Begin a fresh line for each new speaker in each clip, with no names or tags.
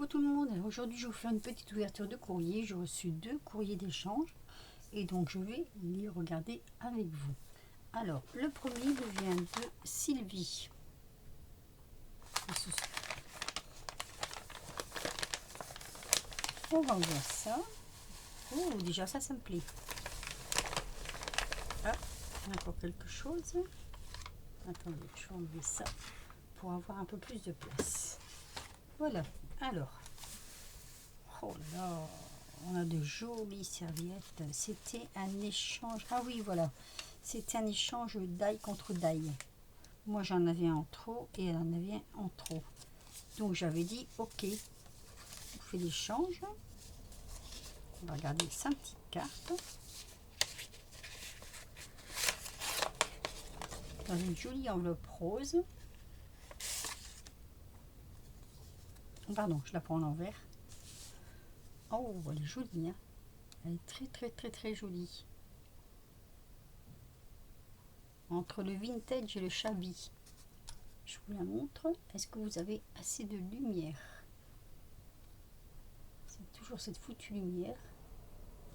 coucou tout le monde. Alors aujourd'hui je vais vous faire une petite ouverture de courrier. J'ai reçu 2 courriers d'échange et donc je vais les regarder avec vous. Alors le premier me vient de Sylvie. On va ouvrir ça. Oh, déjà ça me plaît. Ah, encore quelque chose. Attendez, je vais enlever ça pour avoir un peu plus de place. Voilà, alors. Oh là, on a de jolies serviettes. C'était un échange. Ah oui, voilà. C'était un échange d'ail contre d'ail. Moi, j'en avais en trop et elle en avait en trop. Donc, j'avais dit, ok, on fait l'échange. On va regarder 5 petites cartes. Dans une jolie enveloppe rose. Pardon, je la prends en l'envers. Oh, elle est jolie, hein. Elle est très jolie. Entre le vintage et le shabby. Je vous la montre. Est-ce que vous avez assez de lumière? C'est toujours cette foutue lumière.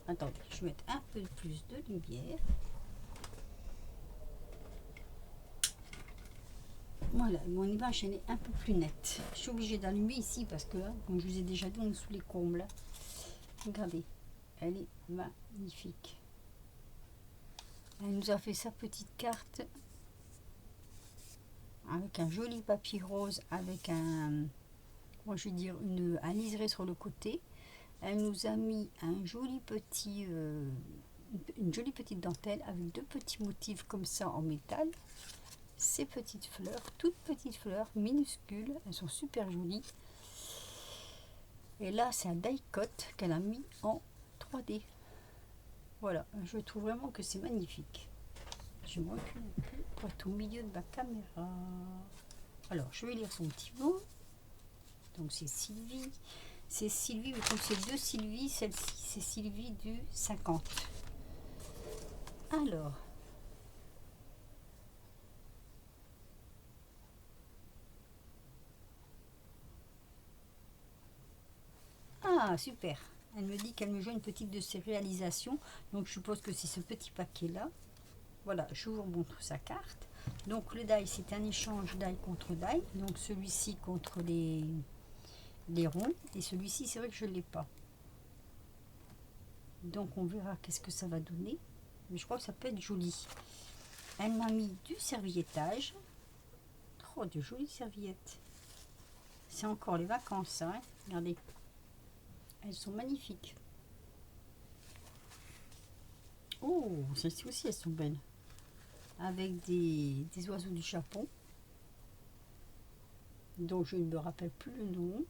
Attendez, je vais mettre un peu plus de lumière. Voilà, mon image elle est un peu plus nette. Je suis obligée d'allumer ici parce que, comme je vous ai déjà dit, on est sous les combles. Regardez, elle est magnifique. Elle nous a fait sa petite carte avec un joli papier rose, avec un, moi je vais dire un liseré sur le côté. Elle nous a mis un joli petit, une jolie petite dentelle avec 2 petits motifs comme ça en métal. Ces petites fleurs, toutes petites fleurs minuscules, elles sont super jolies. Et là, c'est un die cut qu'elle a mis en 3D. Voilà, je trouve vraiment que c'est magnifique. Je me recule un peu pour être au milieu de ma caméra. Alors, je vais lire son petit mot. Donc, c'est Sylvie. C'est Sylvie, mais comme c'est 2 Sylvie, celle-ci, c'est Sylvie du 50. Alors, ah, super. Elle me dit qu'elle me joint une petite de ses réalisations. Donc, je suppose que c'est ce petit paquet-là. Voilà, je vous montre sa carte. Donc, le die, c'est un échange die contre die. Donc, celui-ci contre les ronds. Et celui-ci, c'est vrai que je ne l'ai pas. Donc, on verra qu'est-ce que ça va donner. Mais je crois que ça peut être joli. Elle m'a mis du serviettage. Oh, de jolies serviettes. C'est encore les vacances, ça. Hein. Regardez. Elles sont magnifiques. Oh, celles-ci aussi, elles sont belles. Avec des oiseaux du Japon. dont je ne me rappelle plus le nom.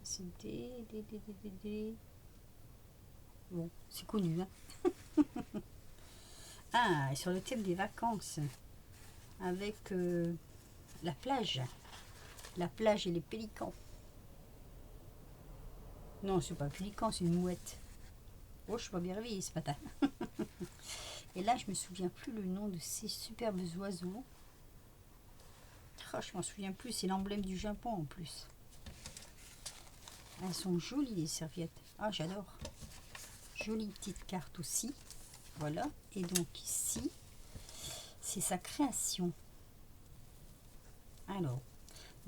C'est des... Bon, c'est connu, hein. Ah, et sur le thème des vacances. Avec la plage. La plage et les pélicans. Non, c'est pas un pélican, c'est une mouette. Oh, je suis pas bien réveillée ce matin. Et là, je me souviens plus le nom de ces superbes oiseaux. Oh, je m'en souviens plus, c'est l'emblème du Japon en plus. Elles sont jolies les serviettes. Ah, j'adore. Jolie petite carte aussi. Voilà. Et donc ici, c'est sa création. Alors,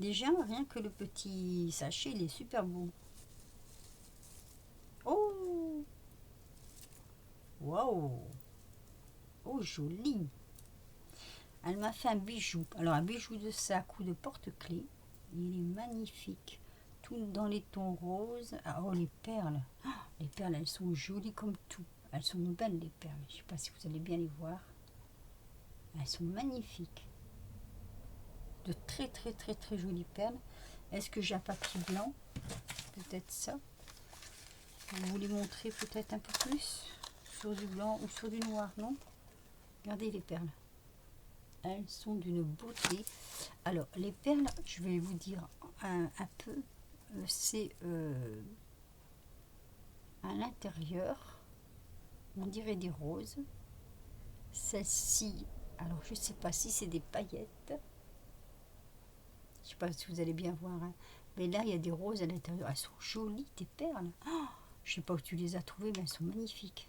déjà, rien que le petit sachet, il est super beau. Oh! Waouh! Oh, joli! Elle m'a fait un bijou. Alors, un bijou de sac ou de porte-clés. Il est magnifique. Tout dans les tons roses. Ah, oh, les perles. Oh, les perles, elles sont jolies comme tout. Elles sont belles, les perles. Je ne sais pas si vous allez bien les voir. Elles sont magnifiques. De très jolies perles. Est-ce que j'ai un papier blanc? Peut-être ça. Vous voulez montrer peut-être un peu plus sur du blanc ou sur du noir, non? Regardez les perles. Elles sont d'une beauté. Alors, les perles, je vais vous dire un peu, c'est à l'intérieur, on dirait des roses. Celle-ci, alors je sais pas si c'est des paillettes. Je sais pas si vous allez bien voir, hein, Mais là, il y a des roses à l'intérieur. Elles sont jolies, tes perles. Oh, je sais pas où tu les as trouvées, mais elles sont magnifiques.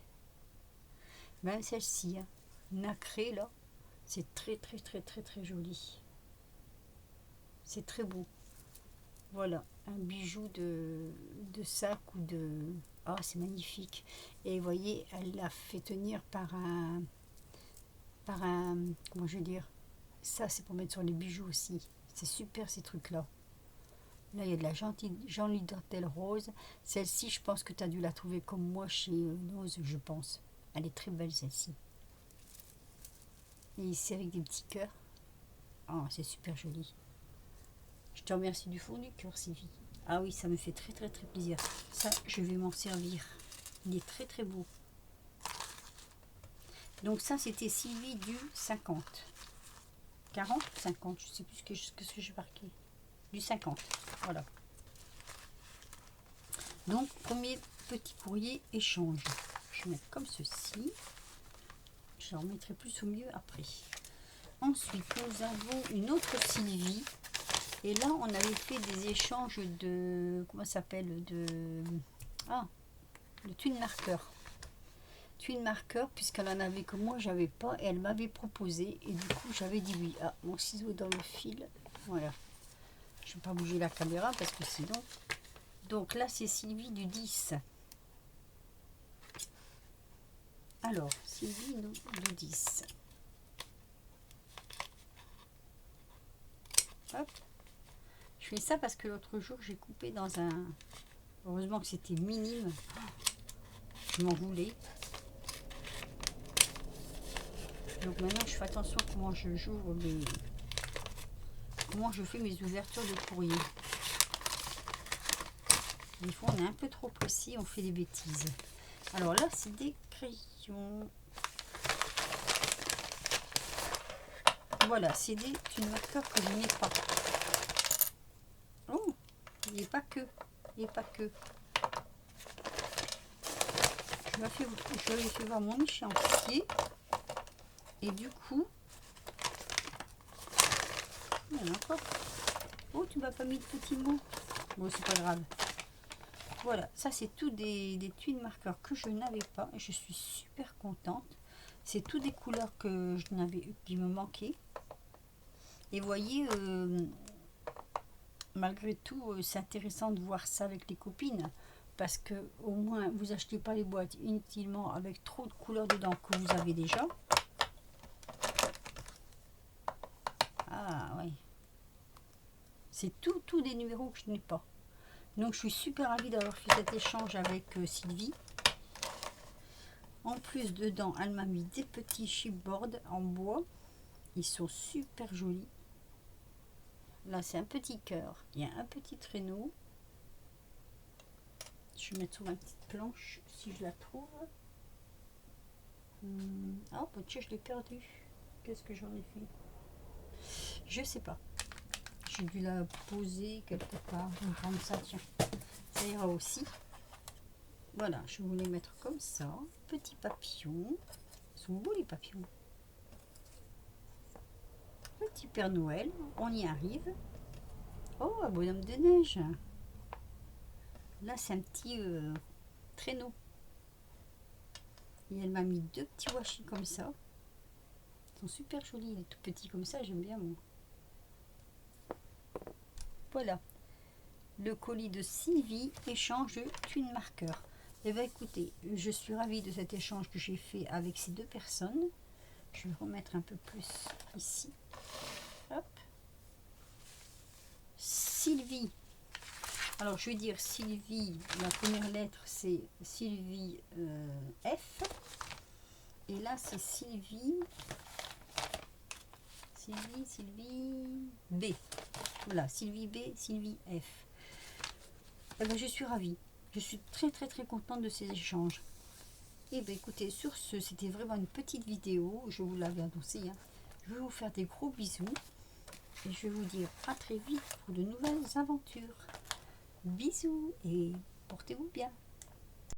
Même celle-ci, hein, nacrée là, c'est très très très très très joli. C'est très beau. Voilà, un bijou de sac ou de... Oh, c'est magnifique. Et vous voyez, elle l'a fait tenir par un... Comment je veux dire? Ça, c'est pour mettre sur les bijoux aussi. C'est super ces trucs-là. Là, il y a de la jolie dentelle rose. Celle-ci, je pense que tu as dû la trouver comme moi chez Nose, je pense. Elle est très belle, celle-ci. Et ici, avec des petits cœurs. Oh, c'est super joli. Je te remercie du fond du cœur, Sylvie. Ah oui, ça me fait très très très plaisir. Ça, je vais m'en servir. Il est très très beau. Donc ça, c'était Sylvie du 50. 40 ou 50, je sais plus ce que j'ai marqué. Du 50, voilà. Donc, premier petit courrier échange. Je vais mettre comme ceci. Je la remettrai plus au milieu après. Ensuite, nous avons une autre Sylvie. Et là, on avait fait des échanges de... Comment ça s'appelle? De twin marker. Twin marker, puisqu'elle en avait que moi, j'avais pas. Et elle m'avait proposé. Et du coup, j'avais dit oui. Ah, mon ciseau dans le fil. Voilà. Je ne vais pas bouger la caméra parce que sinon... Donc là, c'est Sylvie du 10. Alors, Sylvie du 10. Hop. Je fais ça parce que l'autre jour, j'ai coupé dans un... Heureusement que c'était minime. Je m'en voulais. Donc maintenant, je fais attention à comment j'ouvre les... Comment je fais mes ouvertures de courrier. Des fois, on est un peu trop précis, on fait des bêtises. Alors là, c'est des crayons. Voilà, c'est des marqueurs que je n'ai pas. Oh, il n'y a pas que. Il n'y a pas que. Je vais fait voir mon échéancier. Et du coup, il y en a encore. Oh, tu m'as pas mis de petits mots. Bon, c'est pas grave. Voilà, ça c'est tout des twin marqueurs que je n'avais pas. Et je suis super contente. C'est tout des couleurs que je n'avais, qui me manquaient. Et voyez, malgré tout, c'est intéressant de voir ça avec les copines. Parce que au moins, vous achetez pas les boîtes inutilement avec trop de couleurs dedans que vous avez déjà. Ah oui. C'est tout des numéros que je n'ai pas. Donc je suis super ravie d'avoir fait cet échange avec Sylvie. En plus, dedans, elle m'a mis des petits chipboards en bois. Ils sont super jolis. Là, c'est un petit cœur. Il y a un petit traîneau. Je vais mettre sur ma petite planche si je la trouve. Ah, oh, tiens, je l'ai perdu. Qu'est-ce que j'en ai fait? Je sais pas. J'ai dû la poser quelque part. Je vais prendre ça, tiens. Ça ira aussi. Voilà, je voulais mettre comme ça. Petit papillon. Ils sont beaux les papillons. Petit Père Noël. On y arrive. Oh, un bonhomme de neige. Là, c'est un petit traîneau. Et elle m'a mis deux petits washi comme ça. Ils sont super jolis. Les tout petits comme ça, j'aime bien moi. Voilà. Le colis de Sylvie, échange de twin marker. Et bien écoutez, je suis ravie de cet échange que j'ai fait avec ces deux personnes. Je vais remettre un peu plus ici. Hop. Sylvie. Alors je vais dire Sylvie, la première lettre c'est Sylvie F. Et là c'est Sylvie B. Voilà, Sylvie B, Sylvie F. Eh ben, je suis ravie. Je suis très très très contente de ces échanges. Et bien écoutez, sur ce, c'était vraiment une petite vidéo. Je vous l'avais annoncé. Hein. Je vais vous faire des gros bisous. Et je vais vous dire à très vite pour de nouvelles aventures. Bisous et portez-vous bien.